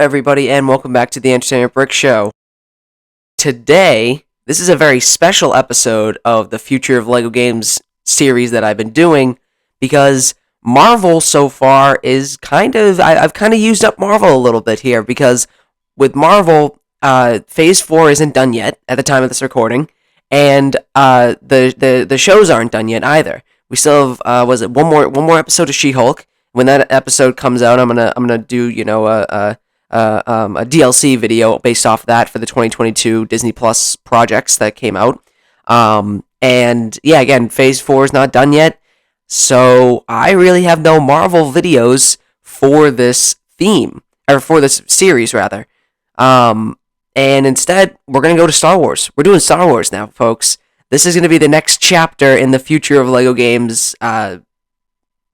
everybody, and welcome back to the Entertainment Brick Show. Today, this is a very special episode of the Future of LEGO Games series that I've been doing, because Marvel so far is I've kind of used up Marvel a little bit here, because with Marvel, Phase 4 isn't done yet at the time of this recording, and the shows aren't done yet either. We still have, one more episode of She-Hulk. When that episode comes out, I'm gonna do a DLC video based off that for the 2022 Disney Plus projects that came out. And yeah, again, Phase 4 is not done yet, so I really have no Marvel videos for this theme, or for this series rather. And instead, we're gonna go to Star Wars. We're doing Star Wars now, folks. This is gonna be the next chapter in the Future of LEGO Games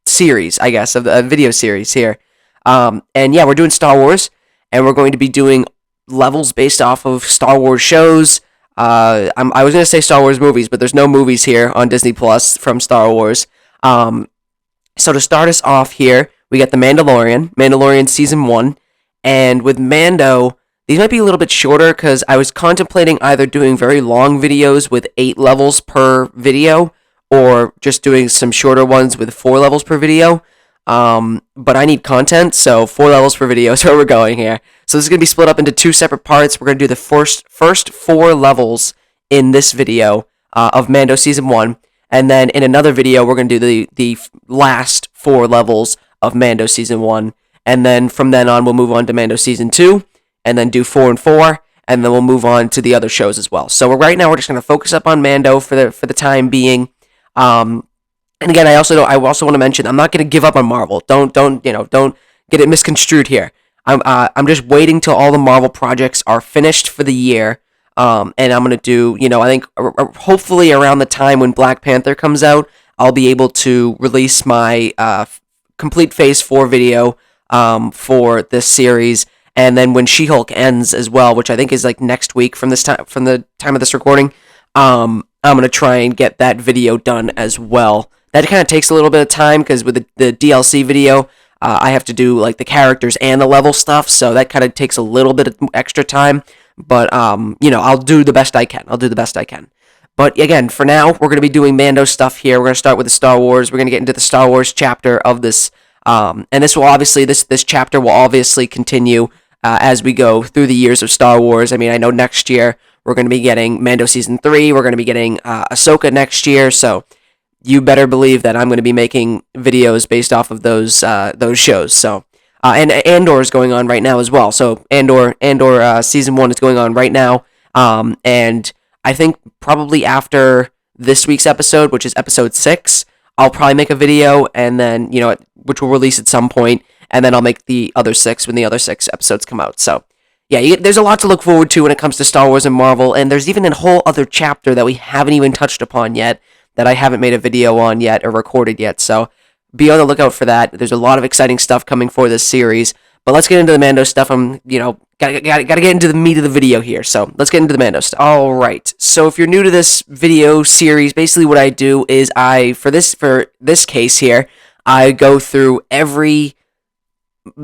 series, I guess, of the video series here. And yeah, we're doing Star Wars, and we're going to be doing levels based off of Star Wars shows. I was going to say Star Wars movies, but there's no movies here on Disney Plus from Star Wars. So to start us off here, we got The Mandalorian Season 1, and with Mando, these might be a little bit shorter, because I was contemplating either doing very long videos with 8 levels per video, or just doing some shorter ones with 4 levels per video. But I need content, so 4 levels per video is where we're going here. So this is going to be split up into 2 separate parts. We're going to do the first 4 levels in this video of Mando Season 1, and then in another video, we're going to do the last 4 levels of Mando Season 1, and then from then on, we'll move on to Mando Season 2, and then do 4 and 4, and then we'll move on to the other shows as well. So right now, we're just going to focus up on Mando for the time being. And again, I also want to mention, I'm not going to give up on Marvel. Don't get it misconstrued here. I'm just waiting till all the Marvel projects are finished for the year. And I'm going to do, I think hopefully around the time when Black Panther comes out, I'll be able to release my complete Phase 4 video for this series. And then when She-Hulk ends as well, which I think is like next week from the time of this recording, I'm going to try and get that video done as well. That kind of takes a little bit of time, because with the DLC video, I have to do like the characters and the level stuff, so that kind of takes a little bit of extra time. But, I'll do the best I can. But again, for now, we're going to be doing Mando stuff here. We're going to start with the Star Wars. We're going to get into the Star Wars chapter of this, and this chapter will obviously continue as we go through the years of Star Wars. I mean, I know next year we're going to be getting Mando Season 3, we're going to be getting Ahsoka next year, so you better believe that I'm going to be making videos based off of those shows. So, and Andor is going on right now as well. So Andor Season 1 is going on right now, and I think probably after this week's episode, which is episode 6, I'll probably make a video, and then, which will release at some point, and then I'll make the other 6 when the other 6 episodes come out. So yeah, there's a lot to look forward to when it comes to Star Wars and Marvel, and there's even a whole other chapter that we haven't even touched upon yet, that I haven't made a video on yet or recorded yet, so be on the lookout for that. There's a lot of exciting stuff coming for this series, but let's get into the Mando stuff. I'm, gotta get into the meat of the video here, so let's get into the Mando stuff. Alright, so if you're new to this video series, basically what I do is for this case here, I go through every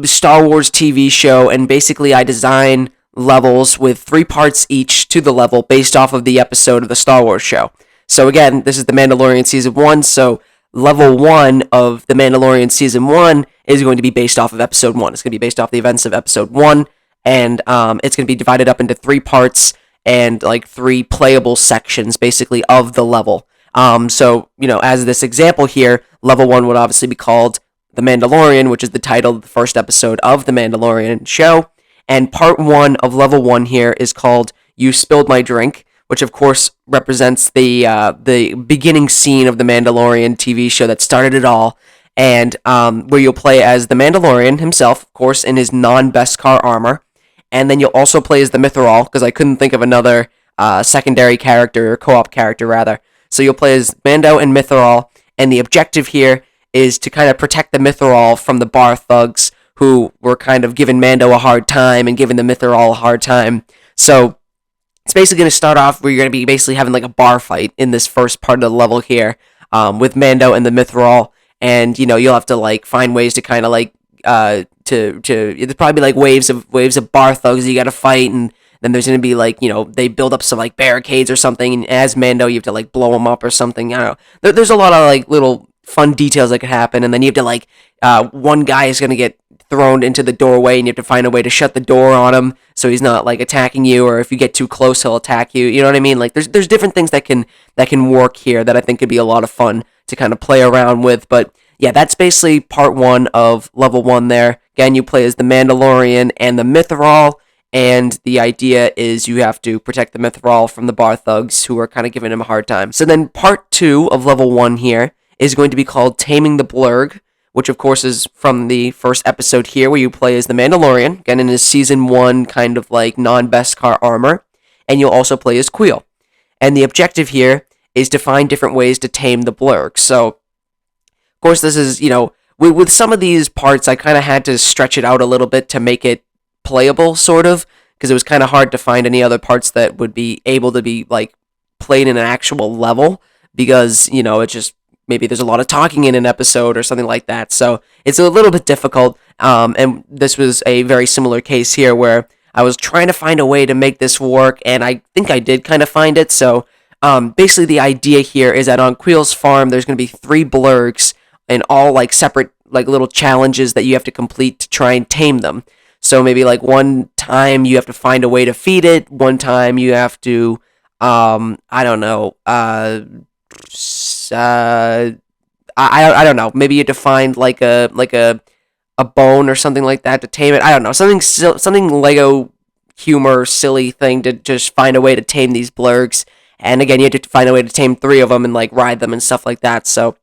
Star Wars TV show, and basically I design levels with 3 parts each to the level based off of the episode of the Star Wars show. So again, this is The Mandalorian Season 1, so level 1 of The Mandalorian Season 1 is going to be based off of Episode 1. It's going to be based off the events of Episode 1, and it's going to be divided up into 3 parts and like 3 playable sections, basically, of the level. So, as this example here, level 1 would obviously be called The Mandalorian, which is the title of the first episode of The Mandalorian show, and part 1 of level 1 here is called You Spilled My Drink, which of course represents the beginning scene of the Mandalorian TV show that started it all, and where you'll play as the Mandalorian himself, of course, in his non-Beskar armor, and then you'll also play as the Mythrol, because I couldn't think of another secondary character, or co-op character rather. So you'll play as Mando and Mythrol, and the objective here is to kind of protect the Mythrol from the bar thugs who were kind of giving Mando a hard time and giving the Mythrol a hard time. So it's basically going to start off where you're going to be basically having like a bar fight in this first part of the level here, with Mando and the Mythrol, and you'll have to like find ways to kind of like It'd probably be like waves of bar thugs you got to fight, and then there's gonna be like they build up some like barricades or something, and as Mando you have to like blow them up or something. I don't know. There's a lot of like little fun details that could happen, and then you have to like one guy is gonna get thrown into the doorway, and you have to find a way to shut the door on him so he's not like attacking you, or if you get too close he'll attack you. You know what I mean? Like there's different things that can work here that I think could be a lot of fun to kind of play around with. But yeah, that's basically part 1 of level 1 there. Again, you play as the Mandalorian and the Mythrol, and the idea is you have to protect the Mythrol from the bar thugs who are kind of giving him a hard time. So then part 2 of level 1 here is going to be called Taming the Blurg, which of course is from the first episode here, where you play as the Mandalorian, again in his Season 1 kind of like non-Beskar armor, and you'll also play as Queel. And the objective here is to find different ways to tame the Blurg. So, of course, this is, with some of these parts, I kind of had to stretch it out a little bit to make it playable, sort of, because it was kind of hard to find any other parts that would be able to be, like, played in an actual level, because, it's just, maybe there's a lot of talking in an episode or something like that, so it's a little bit difficult, and this was a very similar case here, where I was trying to find a way to make this work, and I think I did kind of find it. So basically the idea here is that on Queel's farm there's going to be 3 blurgs, and all like separate like little challenges that you have to complete to try and tame them. So maybe like one time you have to find a way to feed it, one time you have to I don't know, I don't know, maybe you have to find like a bone or something like that to tame it. I don't know, something Lego humor silly thing to just find a way to tame these blurgs. And again, you have to find a way to tame 3 of them and like ride them and stuff like that. So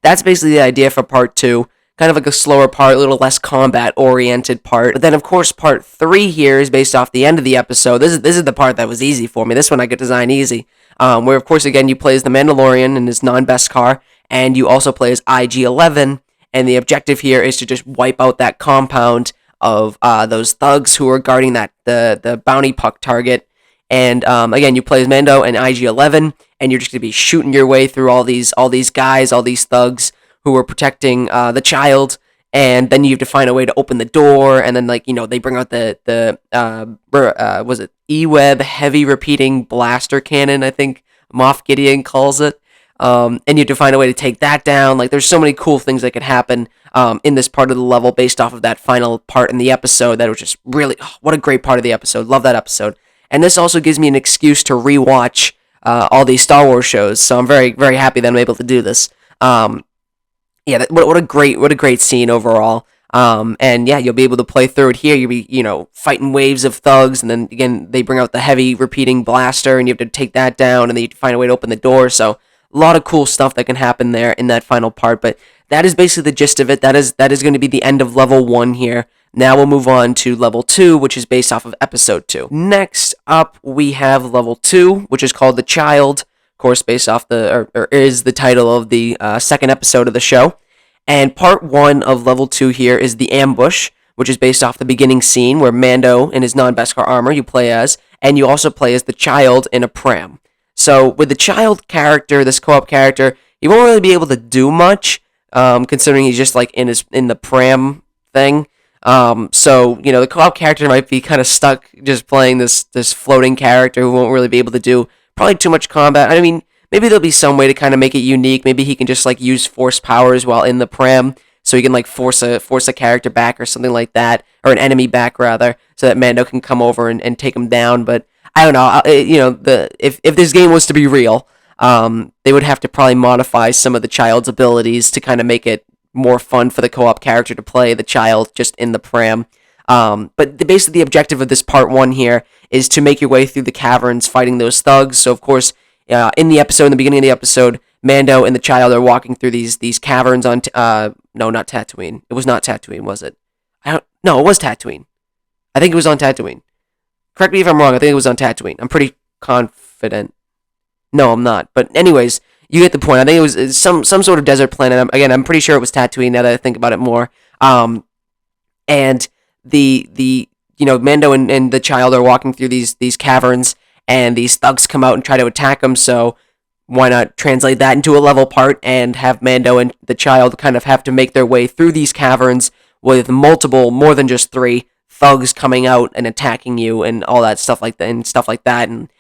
that's basically the idea for part 2. Kind of like a slower part, a little less combat oriented part. But then of course part 3 here is based off the end of the episode. This is the part that was easy for me. This one I could design easy. Where of course again you play as the Mandalorian and his non-Beskar, and you also play as IG-11. And the objective here is to just wipe out that compound of those thugs who are guarding the bounty puck target. And again, you play as Mando and IG-11, and you're just gonna be shooting your way through all these guys, all these thugs who are protecting the child. And then you have to find a way to open the door, and then they bring out the was it E-Web heavy repeating blaster cannon, I think Moff Gideon calls it. And you have to find a way to take that down. Like, there's so many cool things that could happen in this part of the level based off of that final part in the episode that was just really, what a great part of the episode. Love that episode. And this also gives me an excuse to rewatch all these Star Wars shows, so I'm very, very happy that I'm able to do this. What a great scene overall. And yeah, you'll be able to play through it here. You'll be, fighting waves of thugs, and then again, they bring out the heavy repeating blaster, and you have to take that down, and then you have to find a way to open the door, so a lot of cool stuff that can happen there in that final part, but that is basically the gist of it. That is going to be the end of level 1 here. Now we'll move on to level 2, which is based off of episode 2. Next up, we have level 2, which is called The Child, of course, based off or is the title of the second episode of the show. And part 1 of level 2 here is The Ambush, which is based off the beginning scene where Mando in his non-Beskar armor you play as, and you also play as the child in a pram. So with the child character, this co-op character, he won't really be able to do much, considering he's just like in the pram thing. So the co-op character might be kind of stuck just playing this floating character who won't really be able to do probably too much combat. I mean, maybe there'll be some way to kind of make it unique. Maybe he can just like use force powers while in the pram, so he can like force a character back or something like that, or an enemy back rather, so that Mando can come over and take him down. But I don't know. If this game was to be real, they would have to probably modify some of the child's abilities to kind of make it more fun for the co-op character to play the child just in the pram. But basically the objective of this part 1 here is to make your way through the caverns fighting those thugs. So of course, in the beginning of the episode, Mando and the child are walking through these caverns on no, not Tatooine. It was not Tatooine, was it? No, it was Tatooine. I think it was on Tatooine. Correct me if I'm wrong. I think it was on Tatooine. I'm pretty confident. No, I'm not. But anyways, you get the point. I think it was some sort of desert planet. I'm pretty sure it was Tatooine now that I think about it more. And the Mando and the child are walking through these caverns, and these thugs come out and try to attack them. So why not translate that into a level part and have Mando and the child kind of have to make their way through these caverns with more than just 3 thugs coming out and attacking you and all that stuff like that, and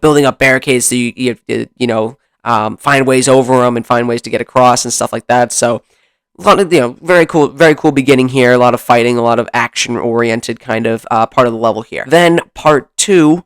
building up barricades so you have to find ways over them and find ways to get across and stuff like that. So a lot of very cool beginning here. A lot of fighting, a lot of action oriented kind of part of the level here. Then part 2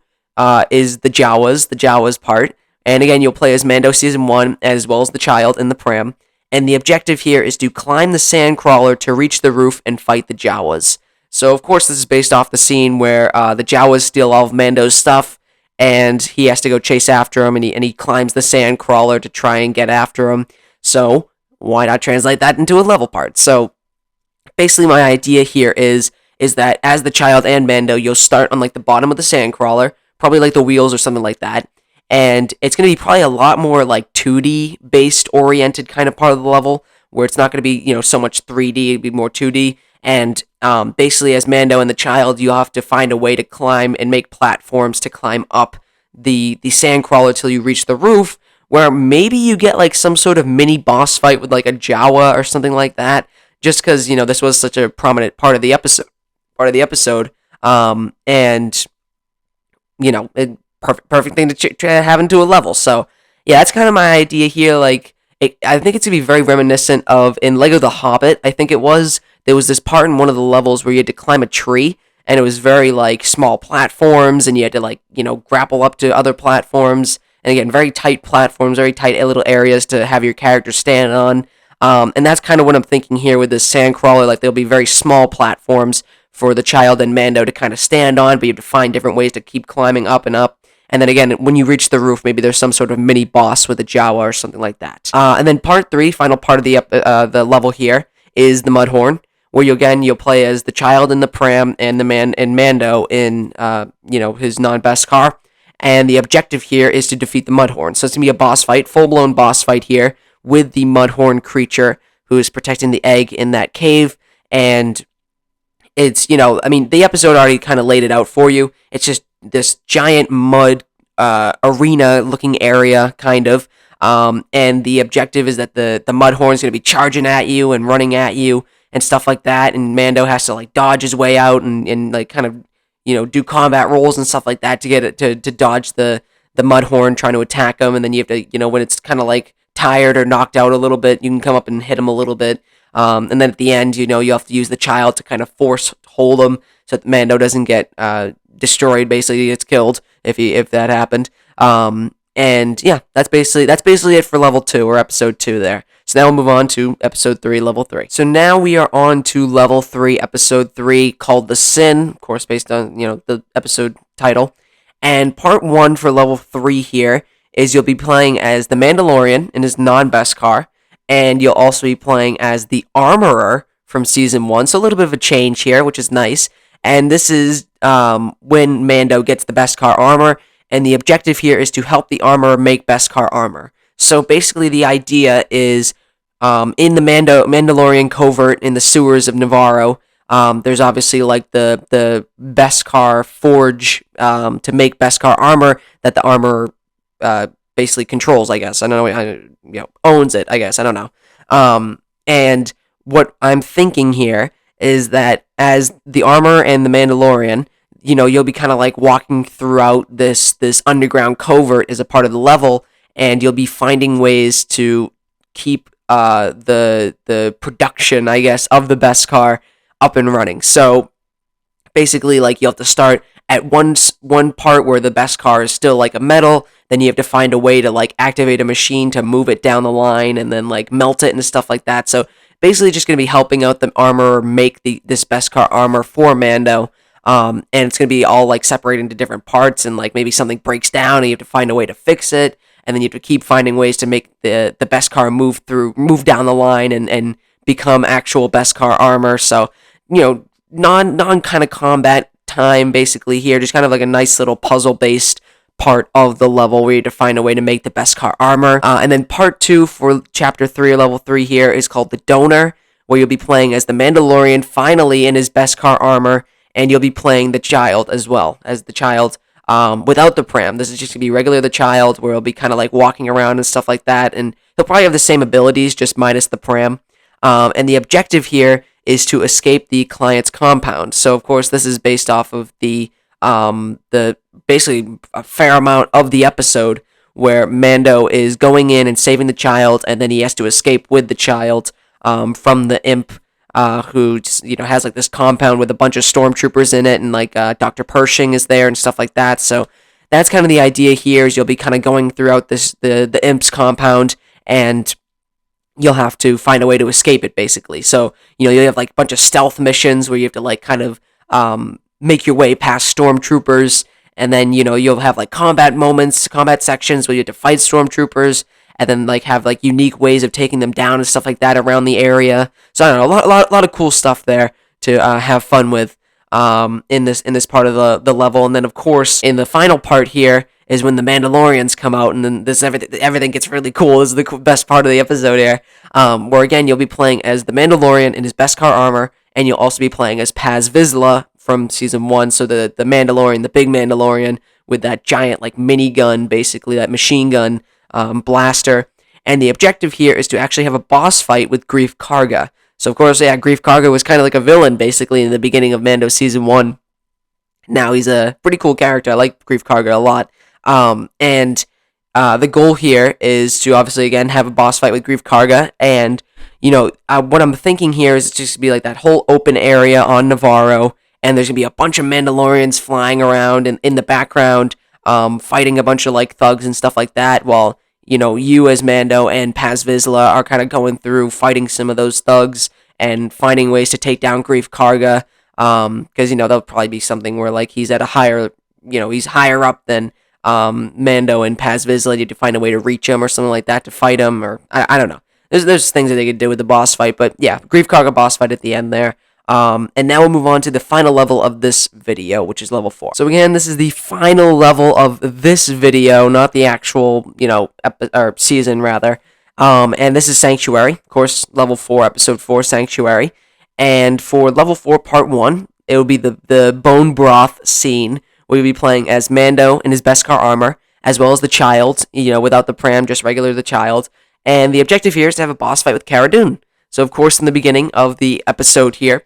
is the Jawas part, and again you'll play as Mando Season 1 as well as the child in the pram. And the objective here is to climb the sand crawler to reach the roof and fight the Jawas. So of course this is based off the scene where the Jawas steal all of Mando's stuff, and he has to go chase after him, and he climbs the sand crawler to try and get after him. So why not translate that into a level part? So basically my idea here is that as the child and Mando, you'll start on like the bottom of the sand crawler, probably like the wheels or something like that, and it's going to be probably a lot more like 2D based oriented kind of part of the level, where it's not going to be so much 3D, it'd be more 2D. And basically as Mando and the child, you have to find a way to climb and make platforms to climb up the sand crawler till you reach the roof, where maybe you get like some sort of mini boss fight with like a Jawa or something like that, just because this was such a prominent part of the episode. And perfect thing to have into a level. So yeah, that's kind of my idea here. Like I think it's gonna be very reminiscent of in Lego The Hobbit. I think there was this part in one of the levels where you had to climb a tree, and it was very like small platforms, and you had to like grapple up to other platforms. And again, very tight platforms, very tight little areas to have your character stand on. And that's kind of what I'm thinking here with this sand crawler. Like there'll be very small platforms for the child and Mando to kind of stand on, but you have to find different ways to keep climbing up and up. And then again, when you reach the roof, maybe there's some sort of mini boss with a Jawa or something like that. And then part 3, final part of the level here, is the Mudhorn, where you'll play as the child in the pram and Mando in his non-best car. And the objective here is to defeat the Mudhorn. So it's going to be a boss fight, full-blown boss fight here, with the Mudhorn creature who is protecting the egg in that cave. And it's, the episode already kind of laid it out for you. It's just this giant mud arena-looking area, kind of. And the objective is that the Mudhorn is going to be charging at you and running at you and stuff like that. And Mando has to, like, dodge his way out and like, kind of do combat rolls and stuff like that to get it to dodge the Mudhorn trying to attack him. And then you have to, when it's kind of like tired or knocked out a little bit, you can come up and hit him a little bit. And then at the end, you have to use the child to kind of force hold him so that Mando doesn't get destroyed. Basically, he gets killed if that happened. And yeah, that's basically it for level 2 or episode 2 there. So now we'll move on to episode 3, level 3. So now we are on to level 3, episode 3, called The Sin, of course, based on, the episode title. And part 1 for level 3 here is you'll be playing as the Mandalorian in his non-best car, and you'll also be playing as the Armorer from Season 1, so a little bit of a change here, which is nice. And this is when Mando gets the best car armor, and the objective here is to help the Armorer make best car armor. So basically the idea is in the Mandalorian covert in the sewers of Navarro, there's obviously like the best car forge to make best car armor that the Armorer basically controls, I guess. I don't know, owns it, I guess. I don't know. And what I'm thinking here is that as the Armorer and the Mandalorian, you'll be kind of like walking throughout this underground covert as a part of the level, and you'll be finding ways to keep the production, I guess, of the best car up and running. So basically, like, you have to start at one part where the best car is still like a metal, then you have to find a way to like activate a machine to move it down the line and then like melt it and stuff like that. So basically just going to be helping out the Armorer make this best car armor for Mando. And it's going to be all like separated into different parts, and like maybe something breaks down and you have to find a way to fix it, and then you have to keep finding ways to make the best car move down the line and become actual best car armor. So, non kind of combat time basically here, just kind of like a nice little puzzle based part of the level where you have to find a way to make the best car armor. And then part 2 for chapter 3 or level 3 here is called the Donor, where you'll be playing as the Mandalorian finally in his best car armor, and you'll be playing the child as well as the child without the pram. This is just going to be regular the child, where he'll be kind of like walking around and stuff like that, and he'll probably have the same abilities, just minus the pram. And the objective here is to escape the client's compound. So of course this is based off of the basically a fair amount of the episode where Mando is going in and saving the child, and then he has to escape with the child from the imp, who just, has like this compound with a bunch of stormtroopers in it, and like Dr. Pershing is there and stuff like that. So that's kind of the idea here. Is you'll be kind of going throughout the imp's compound, and you'll have to find a way to escape it, basically. So you'll have like a bunch of stealth missions where you have to like kind of make your way past stormtroopers, and then you'll have like combat sections where you have to fight stormtroopers, and then like have like unique ways of taking them down and stuff like that around the area. So I don't know, a lot of cool stuff there to have fun with in this part of the level. And then of course in the final part here is when the Mandalorians come out, and then everything gets really cool. This is the best part of the episode here, where again you'll be playing as the Mandalorian in his Beskar armor, and you'll also be playing as Paz Vizsla from season 1. So the Mandalorian, the big Mandalorian with that giant like minigun, basically that machine gun blaster. And the objective here is to actually have a boss fight with Greef Karga. So of course, yeah, Greef Karga was kind of like a villain basically in the beginning of Mando season 1. Now he's a pretty cool character. I like Greef Karga a lot. And the goal here is to obviously again have a boss fight with Greef Karga, and what I'm thinking here is it's just to be like that whole open area on Navarro, and there's gonna be a bunch of Mandalorians flying around in the background, fighting a bunch of like thugs and stuff like that, while you as Mando and Paz Vizsla are kind of going through fighting some of those thugs and finding ways to take down Greef Karga, because there'll probably be something where like he's at a higher, he's higher up than Mando and Paz Vizsla. You have to find a way to reach him or something like that to fight him, or I don't know. There's things that they could do with the boss fight, but yeah, Greef Karga boss fight at the end there. And now we'll move on to the final level of this video, which is level 4. So again, this is the final level of this video, not the actual, or season rather. And this is Sanctuary, of course, level 4, episode 4, Sanctuary. And for level 4, part 1, it will be the bone broth scene. We'll be playing as Mando in his Beskar armor, as well as the child, without the pram, just regular the child. And the objective here is to have a boss fight with Cara Dune. So, of course, in the beginning of the episode here,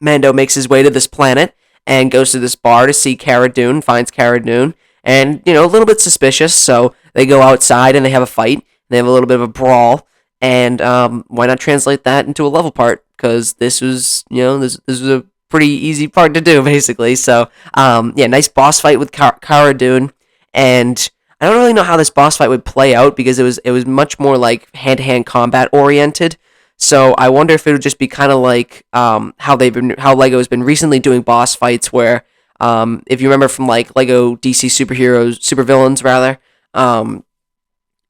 Mando makes his way to this planet and goes to this bar to see Cara Dune, finds Cara Dune, and, a little bit suspicious, so they go outside and they have a fight. They have a little bit of a brawl, and why not translate that into a level part? Because this was, this was a pretty easy part to do, basically. So, yeah, nice boss fight with Cara Dune, and I don't really know how this boss fight would play out because it was much more like hand-to-hand combat oriented. So I wonder if it would just be kind of like how Lego's been recently doing boss fights, where if you remember from like Lego DC supervillains rather,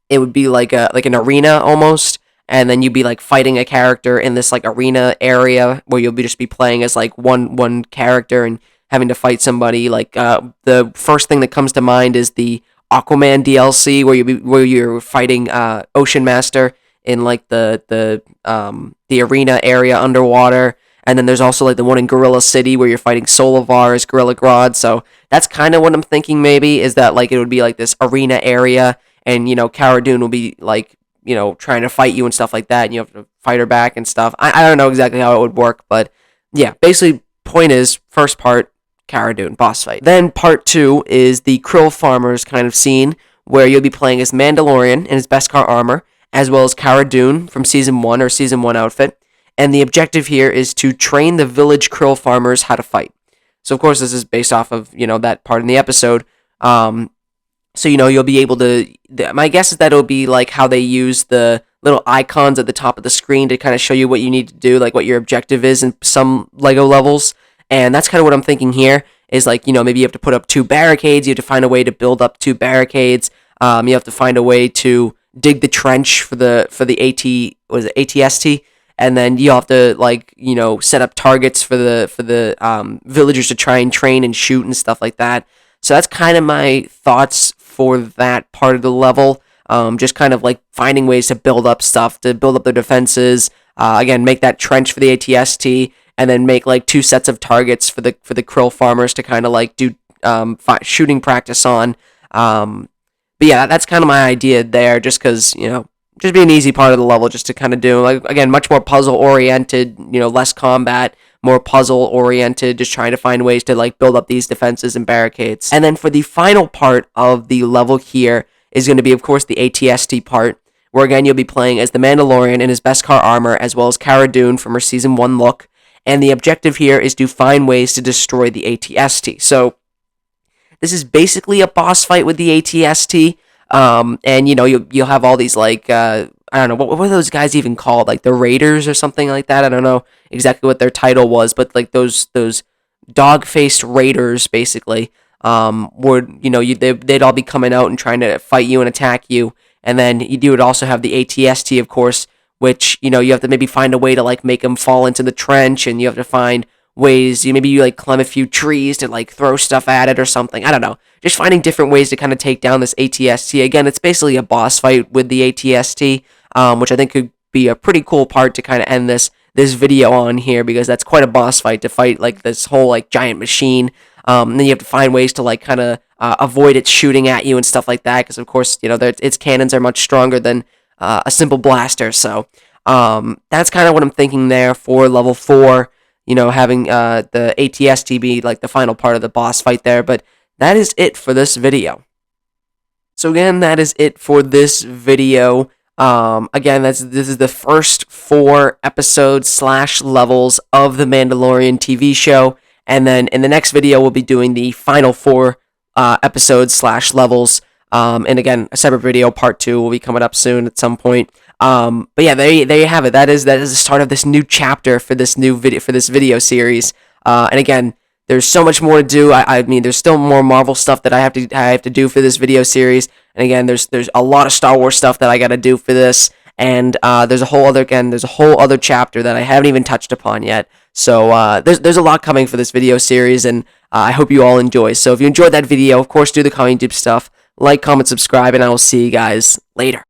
it would be like an arena almost. And then you'd be like fighting a character in this like arena area where you'll just be playing as like one character and having to fight somebody. Like the first thing that comes to mind is the Aquaman DLC where you're fighting Ocean Master in like the arena area underwater. And then there's also like the one in Gorilla City where you're fighting Solovar as Gorilla Grodd. So that's kind of what I'm thinking maybe, is that like it would be like this arena area, and Cara Dune will be like trying to fight you and stuff like that, and you have to fight her back and stuff. I don't know exactly how it would work, but yeah, basically, point is, first part, Cara Dune, boss fight. Then part 2 is the Krill Farmers kind of scene, where you'll be playing as Mandalorian in his Beskar armor, as well as Cara Dune from Season 1 or Season 1 outfit, and the objective here is to train the village Krill Farmers how to fight. So, of course, this is based off of, that part in the episode. So, you'll be able to... My guess is that it'll be like how they use the little icons at the top of the screen to kind of show you what you need to do, like what your objective is in some Lego levels. And that's kind of what I'm thinking here, is like, maybe you have to put up 2 barricades, you have to find a way to build up 2 barricades, you have to find a way to dig the trench for the ATST, and then you have to like, set up targets for the villagers to try and train and shoot and stuff like that. So that's kind of my thoughts for that part of the level. Just kind of like finding ways to build up stuff, to build up their defenses. Again, make that trench for the ATST, and then make like 2 sets of targets for the Krill Farmers to kind of like do shooting practice on. But yeah, that's kind of my idea there, just because, just be an easy part of the level just to kind of do. Like, again, much more puzzle oriented, less combat, more puzzle oriented, just trying to find ways to like build up these defenses and barricades. And then for the final part of the level here is going to be, of course, the ATST part, where again you'll be playing as the Mandalorian in his Beskar armor, as well as Cara Dune from her Season 1 look. And the objective here is to find ways to destroy the ATST. So this is basically a boss fight with the ATST. And you'll have all these like I don't know what are those guys even called, like the Raiders or something like that. I don't know exactly what their title was, but like those dog-faced raiders basically would they'd all be coming out and trying to fight you and attack you. And then you would also have the ATST, of course, which you have to maybe find a way to like make them fall into the trench, and you have to find ways. Maybe you like climb a few trees to like throw stuff at it or something. I don't know. Just finding different ways to kind of take down this ATST. Again, it's basically a boss fight with the ATST, which I think could be a pretty cool part to kind of end this video on here, because that's quite a boss fight to fight like this whole like giant machine. And then you have to find ways to like kind of avoid it shooting at you and stuff like that, because of course its cannons are much stronger than a simple blaster. So that's kind of what I'm thinking there for level 4. Having the ATST be like the final part of the boss fight there. But that is it for this video. So again, that is it for this video. Again, this is the first 4 episodes / levels of the Mandalorian TV show. And then in the next video, we'll be doing the final 4 episodes / levels. And again, a separate video, part 2, will be coming up soon at some point. But yeah, there you have it. That is the start of this new chapter for this video series. And again, there's so much more to do. I mean, there's still more Marvel stuff that I have to do for this video series. And again, there's a lot of Star Wars stuff that I got to do for this. And there's a whole other chapter that I haven't even touched upon yet. So there's a lot coming for this video series, and I hope you all enjoy. So if you enjoyed that video, of course, do the comment, YouTube stuff, like, comment, subscribe, and I will see you guys later.